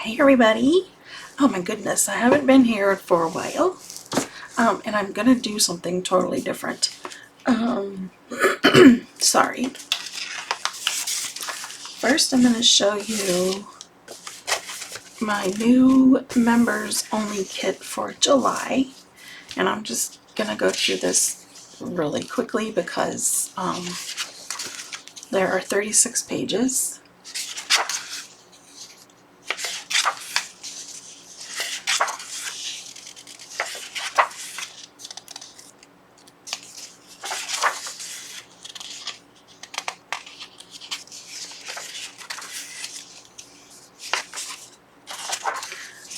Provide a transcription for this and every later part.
Hey everybody! Oh my goodness, I haven't been here for a while, and I'm gonna do something totally different. Sorry. First, I'm gonna show you my new members only kit for July, and I'm just gonna go through this really quickly because there are 36 pages.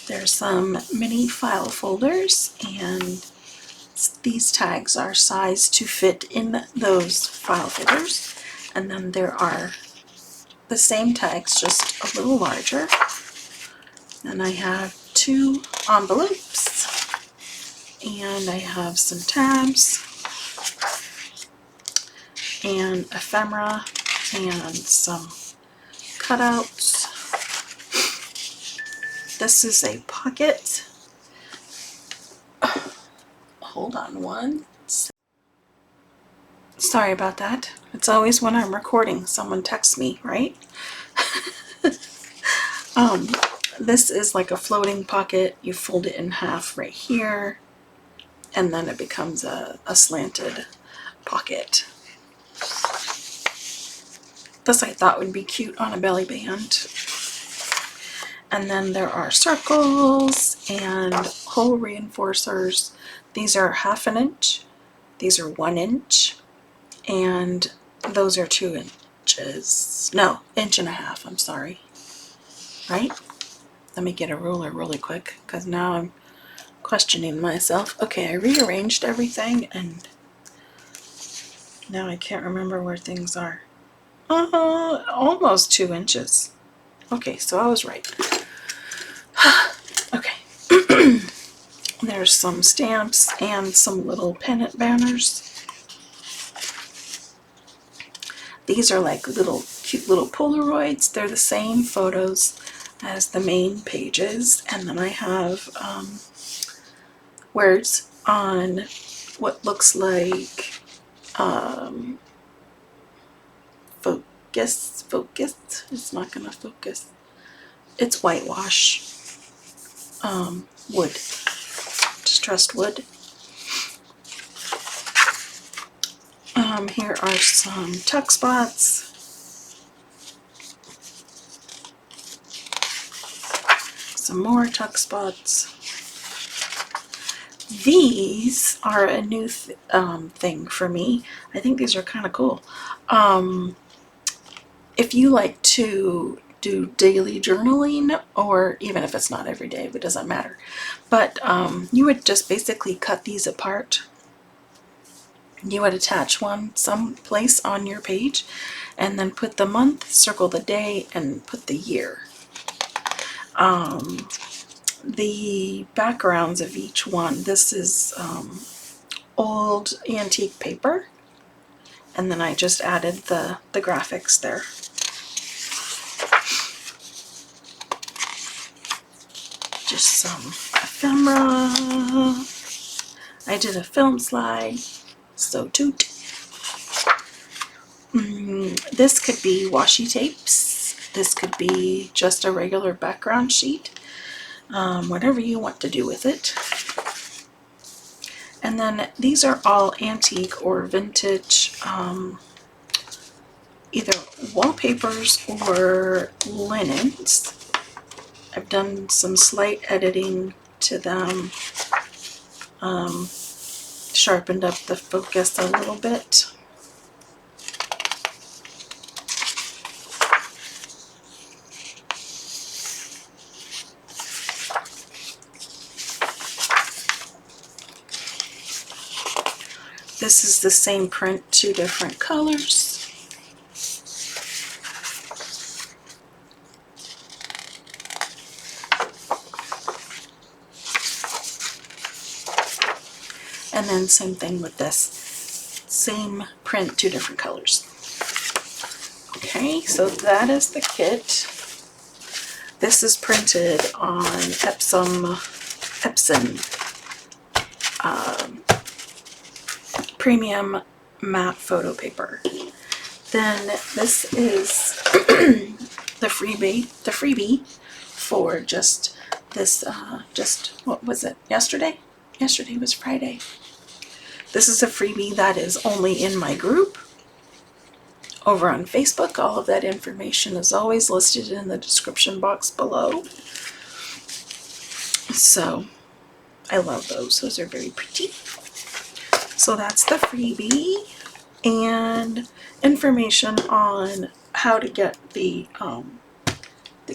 There's some mini file folders, and these tags are sized to fit in those file folders. And then there are the same tags, just a little larger. And I have 2 envelopes, and I have some tabs, and ephemera, and some cutouts. This is a pocket. Hold on one second. Sorry about that. It's always when I'm recording, someone texts me, right? This is like a floating pocket. You fold it in half right here, and then it becomes a slanted pocket. This I thought would be cute on a belly band. And then there are circles and hole reinforcers. These are 1/2 inch, these are 1 inch, and those are 2 inches. No, 1.5 inches, I'm sorry. Right? Let me get a ruler really quick, because now I'm questioning myself. Okay, I rearranged everything, and now I can't remember where things are. Almost 2 inches. Okay, so I was right. Okay. There's some stamps and some little pennant banners. These are like little cute little Polaroids. They're the same photos as the main pages, and then I have words on what looks like focus. It's not gonna focus. It's whitewash wood, distressed wood. Here are some tuck spots, some more tuck spots. These are a new thing for me. I think these are kind of cool. If you like to do daily journaling, or even if it's not every day, it doesn't matter, but you would just basically cut these apart. You would attach one someplace on your page, and then put the month, circle the day, and put the year. The backgrounds of each one, this is old antique paper, and then I just added the graphics there. Just some ephemera. I did a film slide, so toot. This could be washi tapes. This could be just a regular background sheet. Whatever you want to do with it. And then these are all antique or vintage, either wallpapers or linens. I've done some slight editing to them, sharpened up the focus a little bit. This is the same print, 2 different colors. And then same thing with this. Same print, 2 different colors. Okay, so that is the kit. This is printed on Epson premium matte photo paper. Then this is the freebie for just this, what was it, yesterday? Yesterday was Friday. This is a freebie that is only in my group over on Facebook. All of that information is always listed in the description box below. So I love those. Those are very pretty. So that's the freebie, and information on how to get the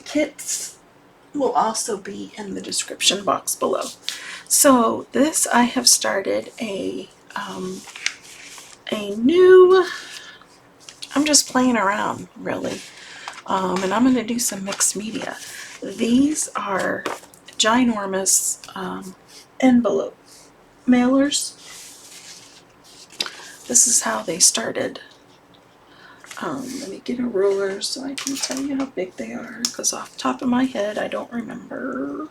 kits will also be in the description box below. So this, I have started a new, I'm just playing around really, and I'm going to do some mixed media. These are ginormous envelope mailers. This is how they started. Let me get a ruler so I can tell you how big they are, because off the top of my head I don't remember.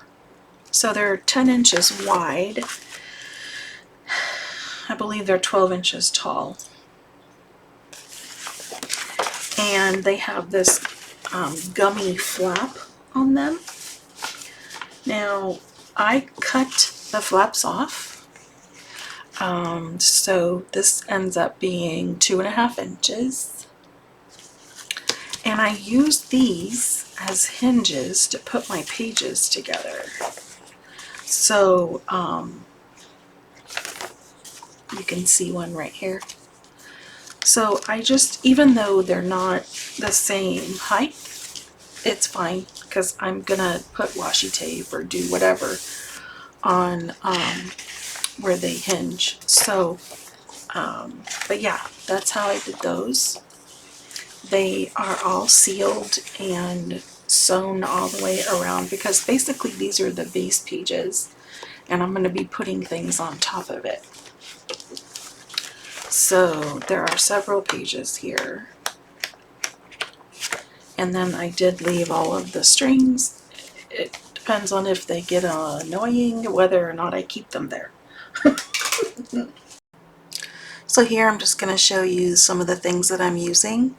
So they're 10 inches wide. I believe they're 12 inches tall. And they have this gummy flap on them. Now, I cut the flaps off. So this ends up being 2.5 inches. And I use these as hinges to put my pages together. So, you can see one right here. So I just, even though they're not the same height, it's fine, because I'm gonna put washi tape or do whatever on where they hinge. So, but yeah, that's how I did those. They are all sealed and sewn all the way around, because basically these are the base pages and I'm going to be putting things on top of it. So there are several pages here. And then I did leave all of the strings. It depends on if they get annoying, whether or not I keep them there. So here I'm just going to show you some of the things that I'm using.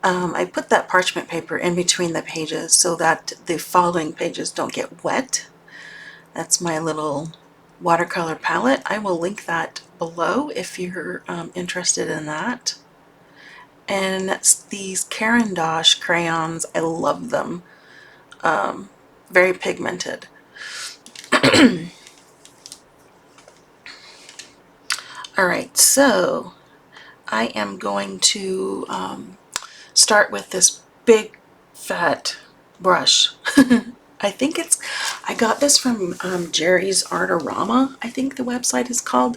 I put that parchment paper in between the pages so that the following pages don't get wet. That's my little watercolor palette. I will link that below if you're interested in that. And that's these Caran d'Ache crayons. I love them. Very pigmented. Alright, so I am going to start with this big fat brush. I think I got this from Jerry's Artorama, I think the website is called.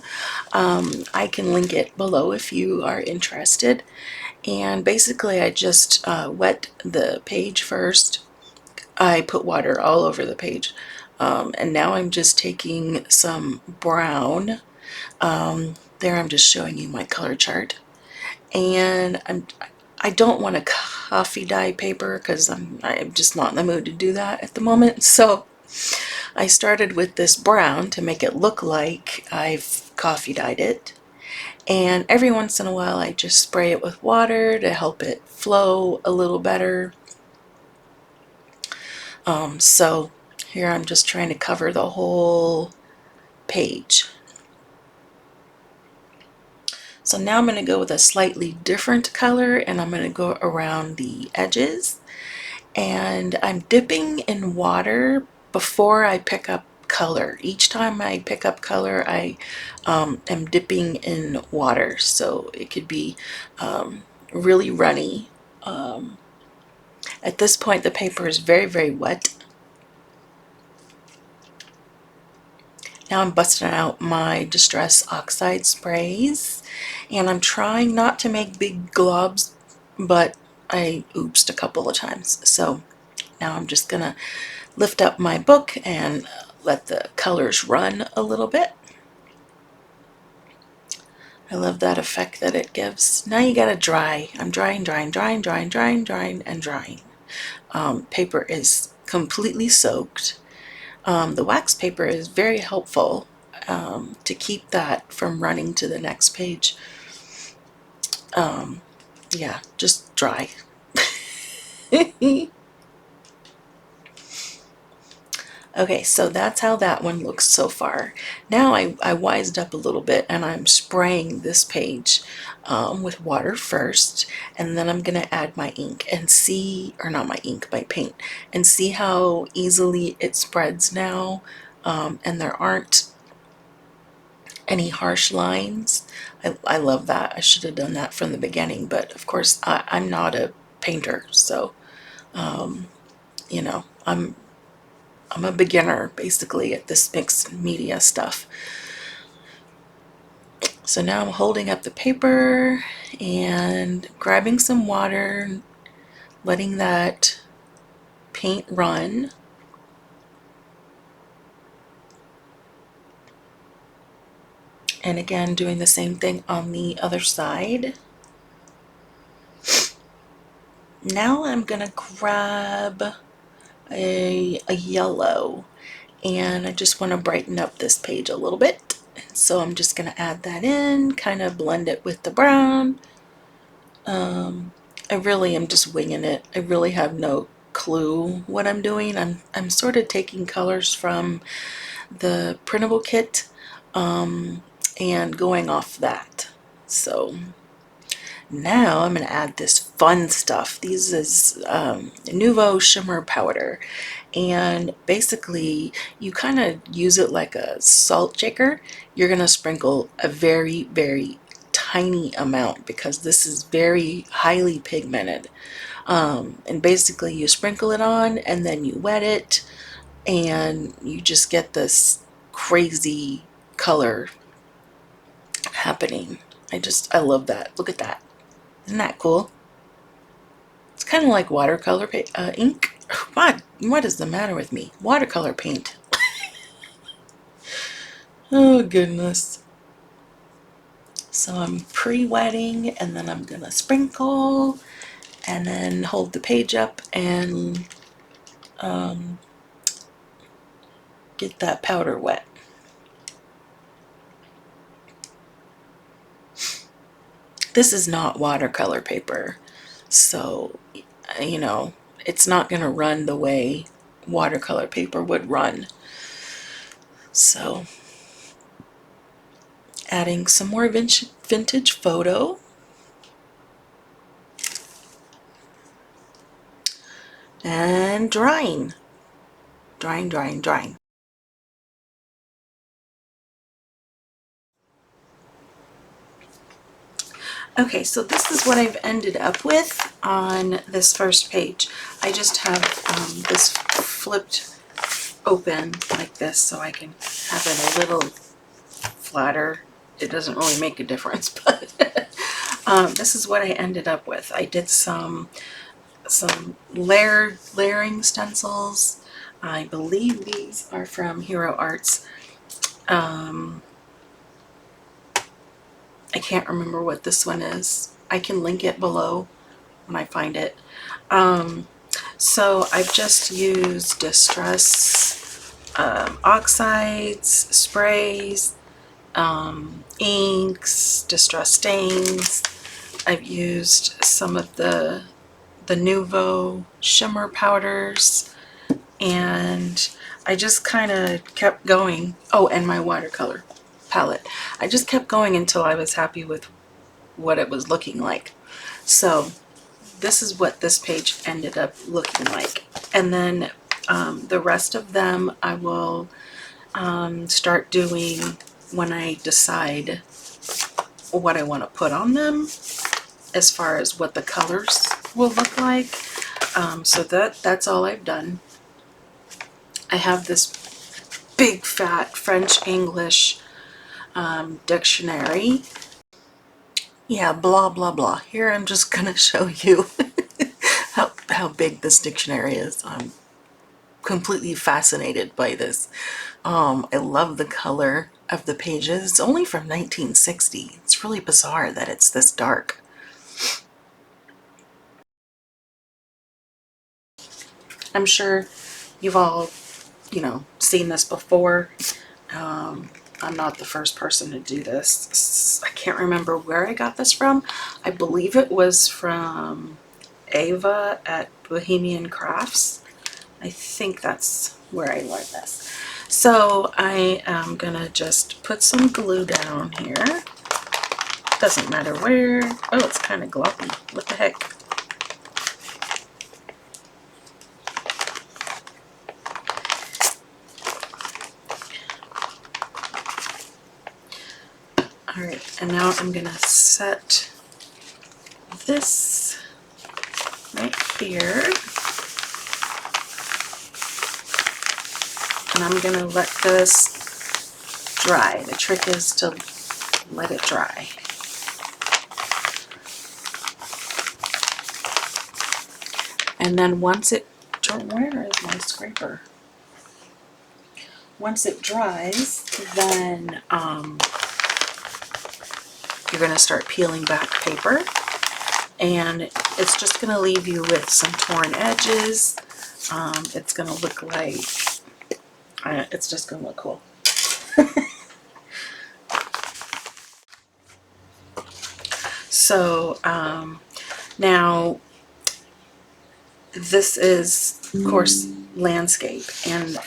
I can link it below if you are interested. And basically I just wet the page first. I put water all over the page. And now I'm just taking some brown. There I'm just showing you my color chart. And I don't want a coffee dye paper because I'm just not in the mood to do that at the moment. So I started with this brown to make it look like I've coffee dyed it. And every once in a while I just spray it with water to help it flow a little better. So here I'm just trying to cover the whole page. So now I'm going to go with a slightly different color, and I'm going to go around the edges. And I'm dipping in water before I pick up color. Each time I pick up color, I am dipping in water. So it could be really runny. At this point, the paper is very, very wet. Now I'm busting out my Distress Oxide sprays, and I'm trying not to make big globs, but I oopsed a couple of times. So now I'm just gonna lift up my book and let the colors run a little bit. I love that effect that it gives. Now you gotta dry. I'm drying, and drying. Paper is completely soaked. The wax paper is very helpful to keep that from running to the next page. Yeah, just dry. Okay, so that's how that one looks so far. Now I wised up a little bit and I'm spraying this page with water first, and then I'm gonna add my ink and see, or not my ink, my paint, and see how easily it spreads now, and there aren't any harsh lines. I love that. I should have done that from the beginning, but of course I'm not a painter, so you know, I'm a beginner basically at this mixed media stuff. So now I'm holding up the paper and grabbing some water, letting that paint run. And again, doing the same thing on the other side. Now I'm gonna grab a yellow, and I just want to brighten up this page a little bit. So I'm just gonna add that in, kind of blend it with the brown. I really am just winging it. I really have no clue what I'm doing. I'm sort of taking colors from the Printable kit and going off that. So now I'm going to add this fun stuff. These is Nuvo shimmer powder, and basically you kind of use it like a salt shaker. You're going to sprinkle a very, very tiny amount because this is very highly pigmented. And basically you sprinkle it on and then you wet it and you just get this crazy color happening. I love that. Look at that. Isn't that cool? It's kind of like watercolor ink. What is the matter with me? Watercolor paint. Oh goodness. So I'm pre-wetting and then I'm gonna sprinkle and then hold the page up and get that powder wet. This is not watercolor paper, so you know, it's not going to run the way watercolor paper would run. So adding some more vintage photo. And drying. Drying, drying, drying. Okay, so this is what I've ended up with on this first page. I just have this flipped open like this so I can have it a little flatter. It doesn't really make a difference, but this is what I ended up with. I did some layering stencils. I believe these are from Hero Arts. I can't remember what this one is. I can link it below when I find it. So I've just used distress oxides, sprays, inks, distress stains. I've used some of the Nuvo shimmer powders, and I just kind of kept going. Oh, and my watercolor palette. I just kept going until I was happy with what it was looking like. So this is what this page ended up looking like. And then the rest of them I will start doing when I decide what I want to put on them as far as what the colors will look like. So that's all I've done. I have this big fat French English dictionary. Yeah, blah blah blah. Here I'm just gonna show you how big this dictionary is. I'm completely fascinated by this. I love the color of the pages. It's only from 1960. It's really bizarre that it's this dark. I'm sure You've all, seen this before. I'm not the first person to do this. I can't remember where I got this from. I believe it was from Ava at Bohemian Crafts. I think that's where I learned this. So I am gonna just put some glue down here. Doesn't matter where. Oh, it's kind of gloppy. What the heck? All right, and now I'm gonna set this right here. And I'm gonna let this dry. The trick is to let it dry. And then once it, where is my scraper? Once it dries, then you're going to start peeling back paper, and it's just going to leave you with some torn edges. It's going to look like, it's just going to look cool. So now this is, of course, landscape, and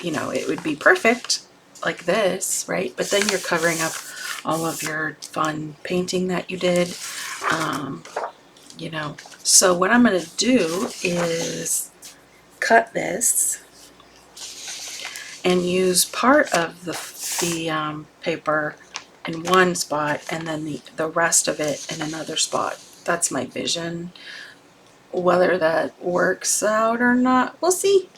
it would be perfect like this, right? But then you're covering up all of your fun painting that you did, So what I'm going to do is cut this and use part of the paper in one spot and then the rest of it in another spot. That's my vision. Whether that works out or not, we'll see.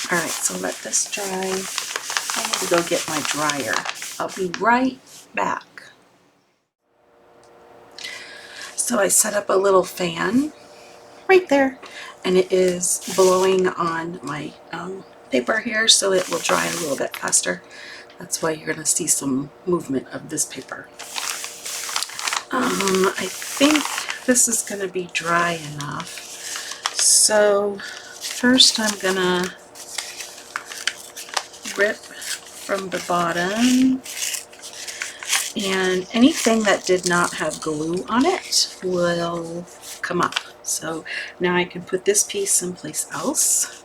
Alright, so let this dry. I need to go get my dryer. I'll be right back. So I set up a little fan right there, and it is blowing on my paper here so it will dry a little bit faster. That's why you're going to see some movement of this paper. I think this is going to be dry enough. So first I'm going to rip from the bottom, and anything that did not have glue on it will come up. So now I can put this piece someplace else.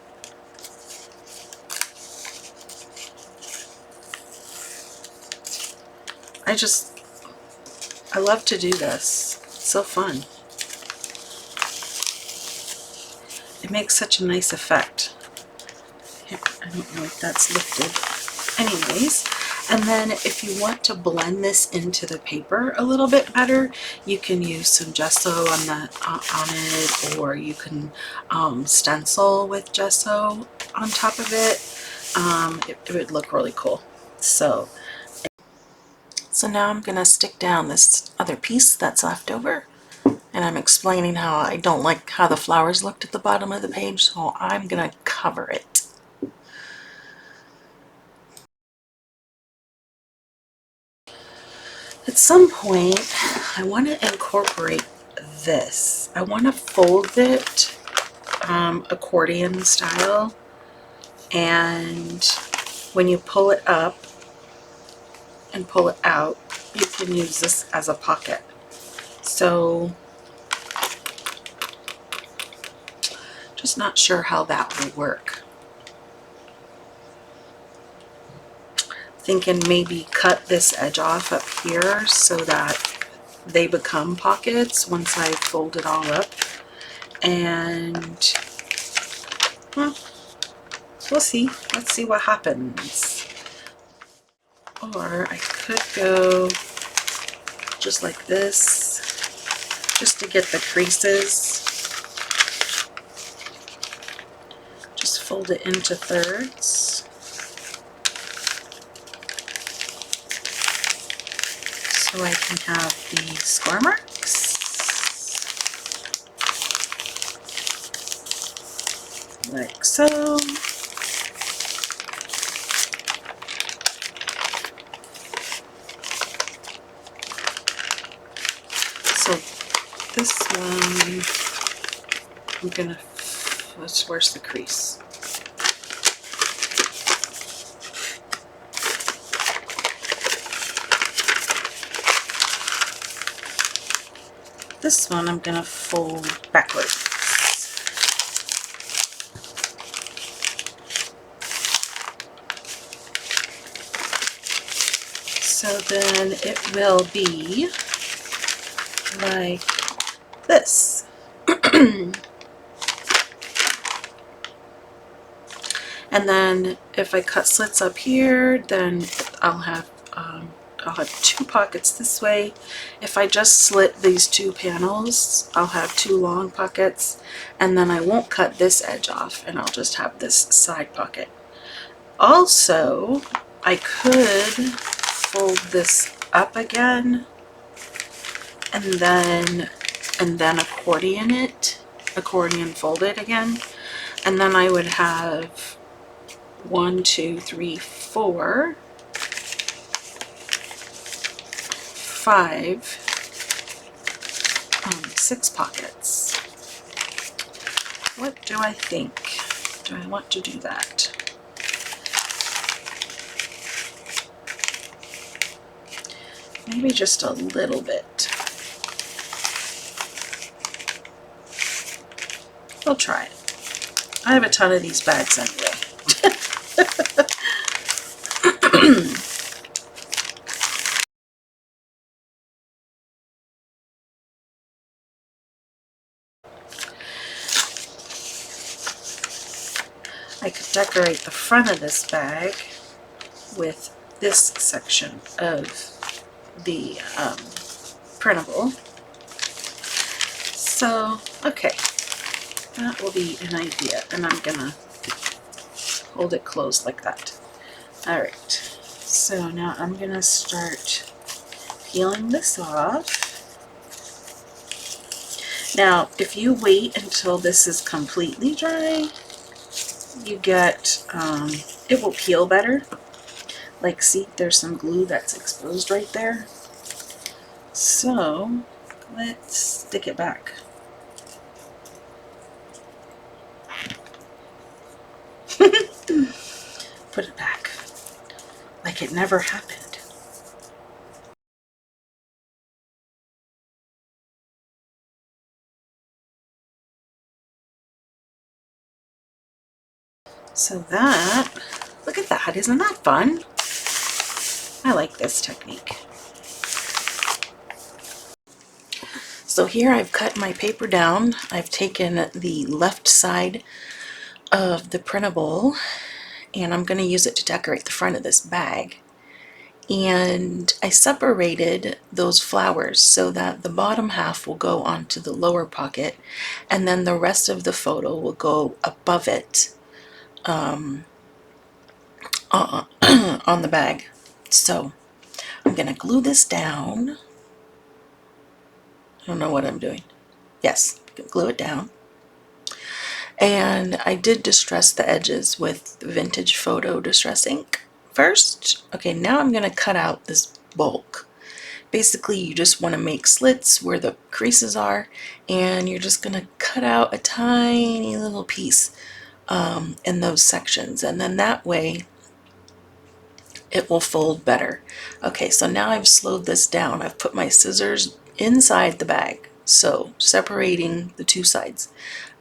I love to do this. It's so fun. It makes such a nice effect. I don't know if that's lifted. Anyways, and then if you want to blend this into the paper a little bit better, you can use some gesso on it, or you can stencil with gesso on top of it. It would look really cool. So now I'm going to stick down this other piece that's left over, and I'm explaining how I don't like how the flowers looked at the bottom of the page, so I'm going to cover it. At some point, I want to incorporate this. I want to fold it accordion style, and when you pull it up and pull it out, you can use this as a pocket. So just not sure how that will work. Thinking maybe cut this edge off up here so that they become pockets once I fold it all up. And well, we'll see. Let's see what happens. Or I could go just like this, just to get the creases. Just fold it into thirds. So I can have the score marks. Like so. So this one, I'm gonna, where's the crease? This one I'm gonna fold backwards. So then it will be like this. And then if I cut slits up here, then I'll have 2 pockets this way. If I just slit these 2 panels, I'll have 2 long pockets, and then I won't cut this edge off, and I'll just have this side pocket. Also, I could fold this up again and then accordion fold it again, and then I would have 1, 2, 3, 4, 5, 6 pockets. What do I think? Do I want to do that? Maybe just a little bit. We'll try it. I have a ton of these bags anyway. I could decorate the front of this bag with this section of the printable. So, okay, that will be an idea, and I'm gonna hold it closed like that. Alright, so now I'm gonna start peeling this off. Now, if you wait until this is completely dry, you get, it will peel better. Like, see, there's some glue that's exposed right there. So, let's stick it back. Put it back like it never happened. So that, look at that, isn't that fun? I like this technique. So here I've cut my paper down. I've taken the left side of the printable and I'm going to use it to decorate the front of this bag. And I separated those flowers so that the bottom half will go onto the lower pocket and then the rest of the photo will go above it on the bag. So I'm going to glue this down. I don't know what I'm doing. Yes, glue it down. And I did distress the edges with Vintage Photo Distress ink first. Okay, now I'm going to cut out this bulk. Basically, you just want to make slits where the creases are, and you're just going to cut out a tiny little piece in those sections, and then that way it will fold better. Okay, so now I've slowed this down. I've put my scissors inside the bag, so separating the 2 sides.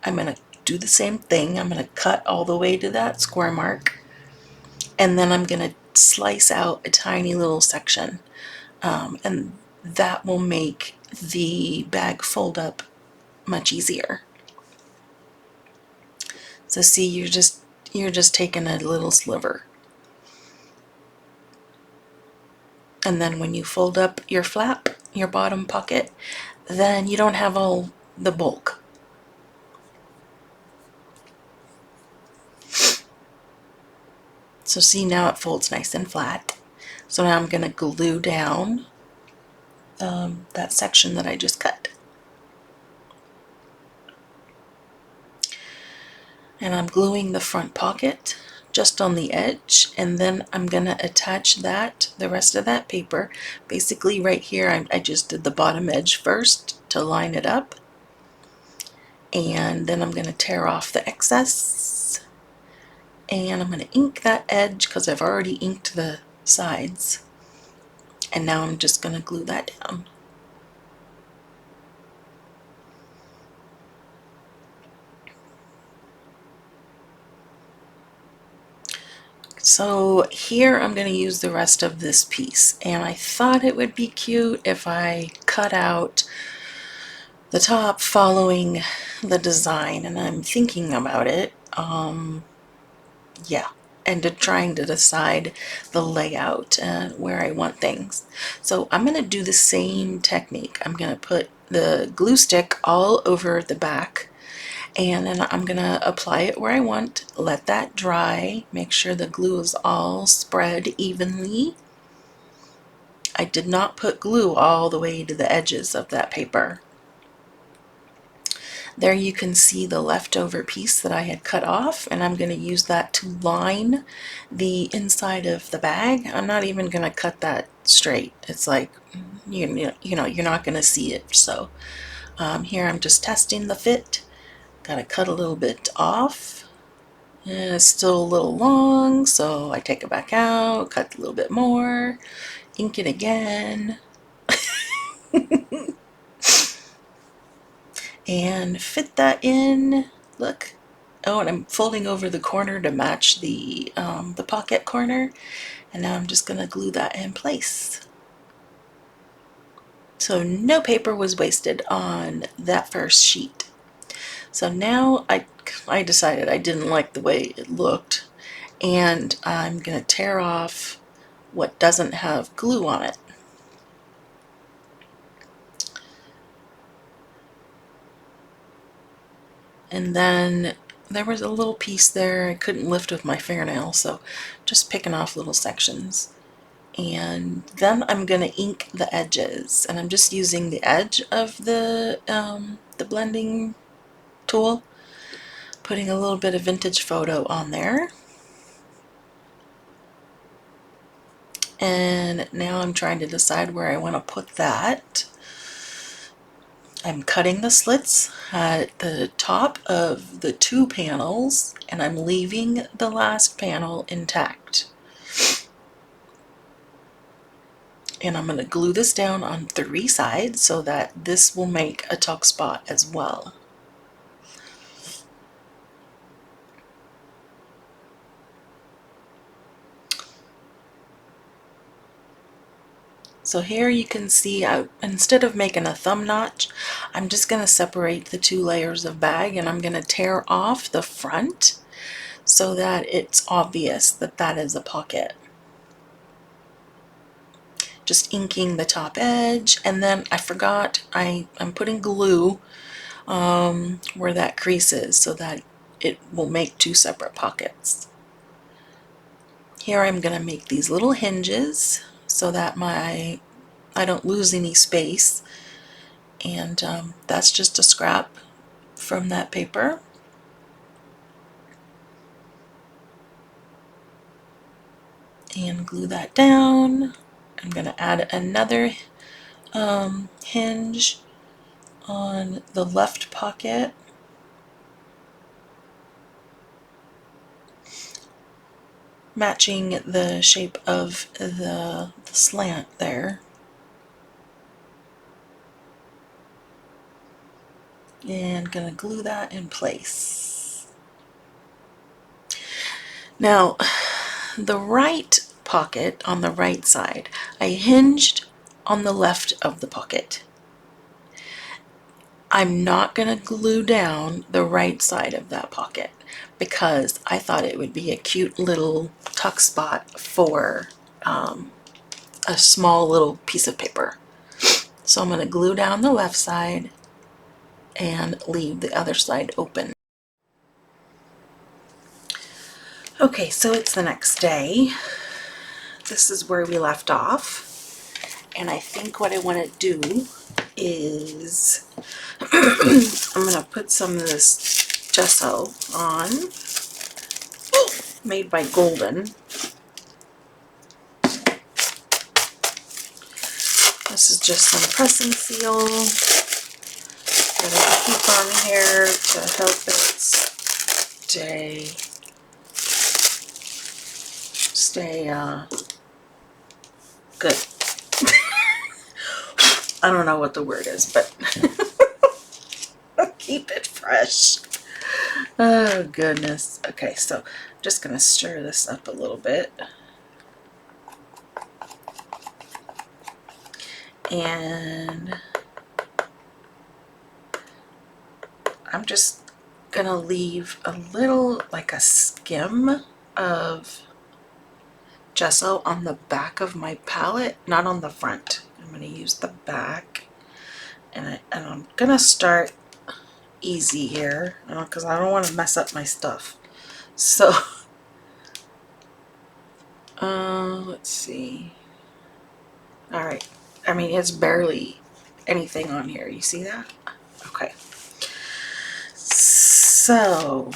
I'm going to do the same thing. I'm going to cut all the way to that square mark, and then I'm going to slice out a tiny little section, and that will make the bag fold up much easier. So see, you're just taking a little sliver, and then when you fold up your flap, your bottom pocket, then you don't have all the bulk. So see, now it folds nice and flat. So now I'm going to glue down that section that I just cut. And I'm gluing the front pocket just on the edge, and then I'm going to attach the rest of that paper. Basically right here, I just did the bottom edge first to line it up. And then I'm going to tear off the excess. And I'm going to ink that edge because I've already inked the sides. And now I'm just going to glue that down. So here I'm going to use the rest of this piece, and I thought it would be cute if I cut out the top following the design, and I'm thinking about it. Yeah, and trying to decide the layout and where I want things. So I'm going to do the same technique. I'm going to put the glue stick all over the back, and then I'm going to apply it where I want, let that dry, make sure the glue is all spread evenly. I did not put glue all the way to the edges of that paper. There you can see the leftover piece that I had cut off, and I'm going to use that to line the inside of the bag. I'm not even going to cut that straight. It's like, you know, you're not going to see it. So here I'm just testing the fit. Got to cut a little bit off. And it's still a little long, so I take it back out, cut a little bit more, ink it again. And fit that in. Look. Oh, and I'm folding over the corner to match the pocket corner. And now I'm just going to glue that in place. So no paper was wasted on that first sheet. So now I decided I didn't like the way it looked, and I'm going to tear off what doesn't have glue on it. And then there was a little piece there I couldn't lift with my fingernail, so just picking off little sections. And then I'm going to ink the edges, and I'm just using the edge of the blending tool, putting a little bit of vintage photo on there. And now I'm trying to decide where I want to put that. I'm cutting the slits at the top of the two panels, and I'm leaving the last panel intact. And I'm going to glue this down on 3 sides so that this will make a tuck spot as well. So here you can see, instead of making a thumb notch, I'm just going to separate the 2 layers of bag, and I'm going to tear off the front so that it's obvious that that is a pocket. Just inking the top edge, and then I forgot I'm putting glue where that crease is so that it will make 2 separate pockets. Here I'm going to make these little hinges so that I don't lose any space, and that's just a scrap from that paper. And glue that down. I'm going to add another hinge on the left pocket. Matching the shape of the slant there. And gonna glue that in place. Now, the right pocket on the right side, I hinged on the left of the pocket. I'm not gonna glue down the right side of that pocket because I thought it would be a cute little tuck spot for a small little piece of paper. So I'm going to glue down the left side and leave the other side open. Okay, so it's the next day. This is where we left off. And I think what I want to do is I'm going to put some of this gesso on, made by Golden. This is just some pressing seal. that I keep on here to help it stay good. I don't know what the word is, but keep it fresh. Oh goodness. Okay, so I'm just gonna stir this up a little bit. And I'm just gonna leave a little, like a skim of gesso on the back of my palette, not on the front. I'm gonna use the back, and I'm gonna start easy here because I don't want to mess up my stuff. So let's see. All right, I mean, it's barely anything on here. You see that? Okay. So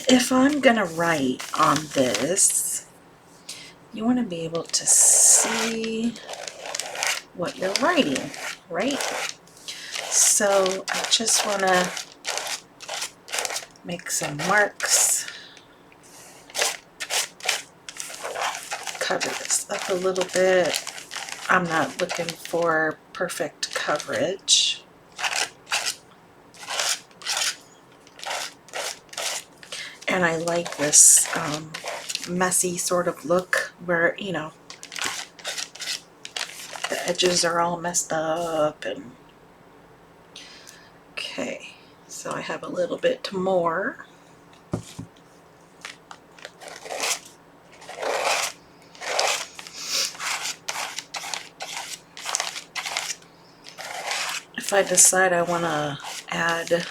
if I'm gonna write on this, you want to be able to see what you're writing, right? So I just want to make some marks, cover this up a little bit. I'm not looking for perfect coverage. And I like this messy sort of look where, you know, the edges are all messed up. And okay, so I have a little bit more. If I decide I want to add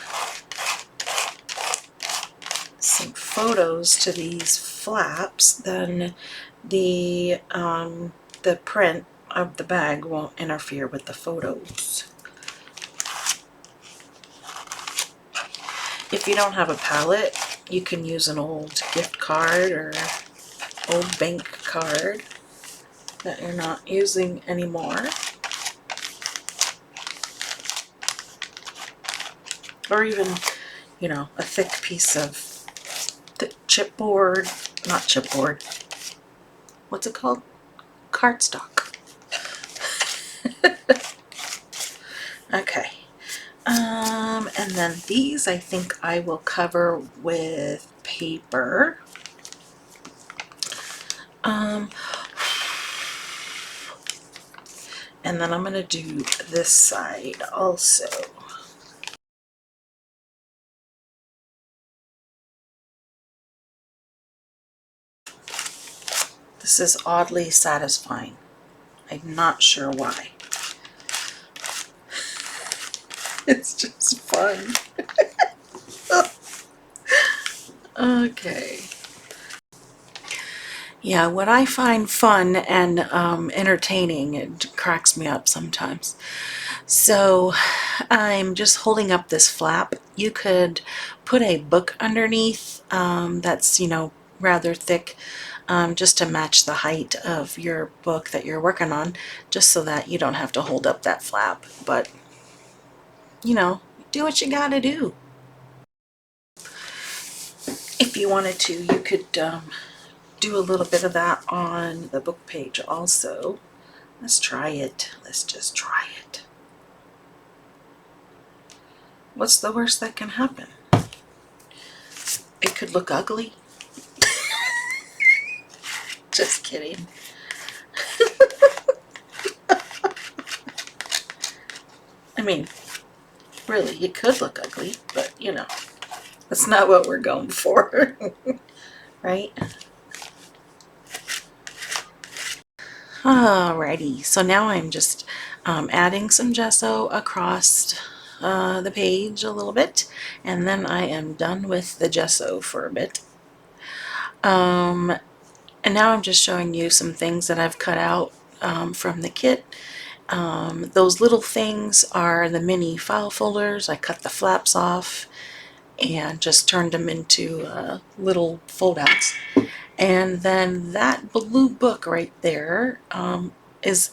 some photos to these flaps, then the print of the bag won't interfere with the photos. If you don't have a palette, you can use an old gift card or old bank card that you're not using anymore. Or even, you know, a thick piece of chipboard, not chipboard, what's it called? Cardstock. Okay. And then these I think I will cover with paper. And then I'm going to do this side also. This is oddly satisfying. I'm not sure why. It's just fun. Okay. Yeah, what I find fun and entertaining, it cracks me up sometimes. So I'm just holding up this flap. You could put a book underneath that's, you know, rather thick, just to match the height of your book that you're working on, just so that you don't have to hold up that flap. But, you know, do what you gotta do. If you wanted to, you could do a little bit of that on the book page also. Let's try it. Let's just try it. What's the worst that can happen? It could look ugly. Just kidding. I mean, really, it could look ugly, but you know, that's not what we're going for. Right? Alrighty, so now I'm just adding some gesso across the page a little bit, and then I am done with the gesso for a bit. And now I'm just showing you some things that I've cut out from the kit. Those little things are the mini file folders. I cut the flaps off and just turned them into little foldouts. And then that blue book right there is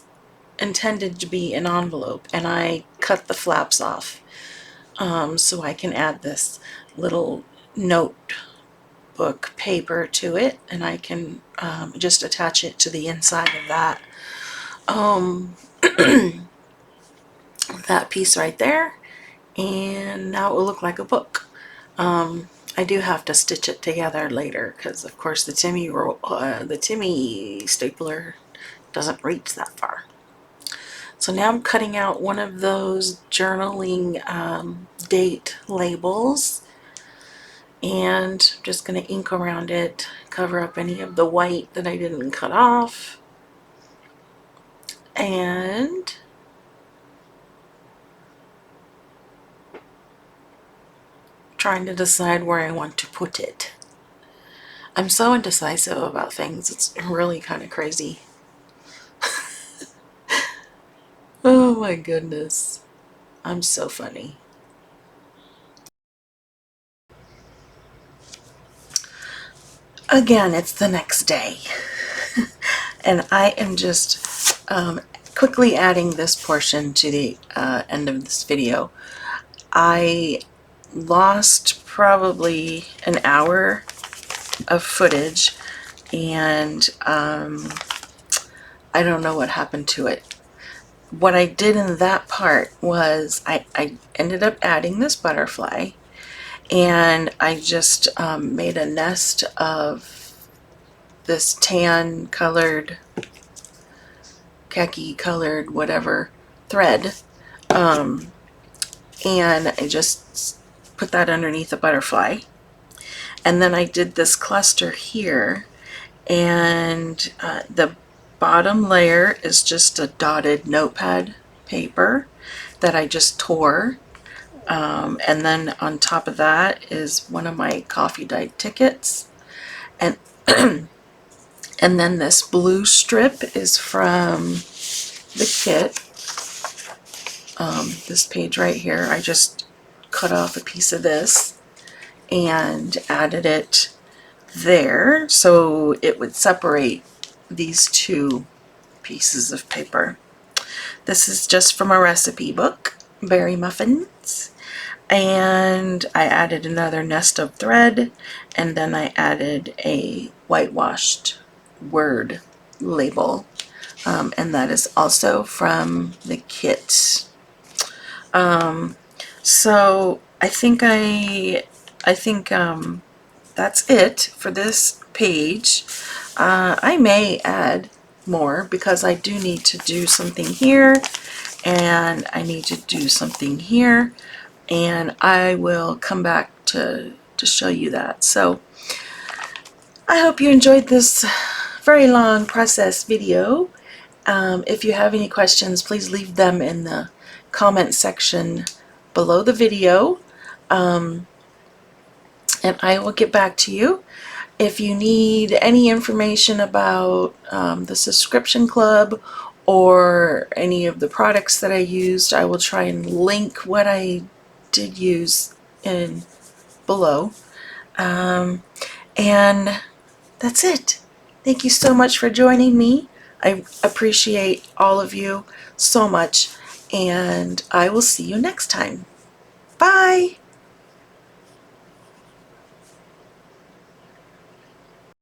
intended to be an envelope, and I cut the flaps off so I can add this little notebook paper to it, and I can just attach it to the inside of that that piece right there, and now it will look like a book. I do have to stitch it together later because, of course, the Timmy stapler doesn't reach that far. So now I'm cutting out one of those journaling date labels, and I'm just going to ink around it, cover up any of the white that I didn't cut off, and trying to decide where I want to put it. I'm so indecisive about things, it's really kind of crazy. Oh my goodness, I'm so funny. Again, it's the next day, and I am just quickly adding this portion to the end of this video. I lost probably an hour of footage, and I don't know what happened to it. What I did in that part was I ended up adding this butterfly, and I just made a nest of this tan colored, khaki colored, whatever thread, and I just put that underneath the butterfly. And then I did this cluster here, and the bottom layer is just a dotted notepad paper that I just tore. And then on top of that is one of my coffee dyed tickets. And and then this blue strip is from the kit. This page right here, I just cut off a piece of this and added it there so it would separate these two pieces of paper. This is just from a recipe book, Berry Muffins. And I added another nest of thread, and then I added a whitewashed word label, and that is also from the kit. So I think that's it for this page. I may add more because I do need to do something here, and I need to do something here, and I will come back to show you that. So I hope you enjoyed this very long process video. If you have any questions, please leave them in the comment section below the video, and I will get back to you. If you need any information about the subscription club or any of the products that I used, I will try and link what I did use in below. And that's it. Thank you so much for joining me. I appreciate all of you so much, and I will see you next time. Bye!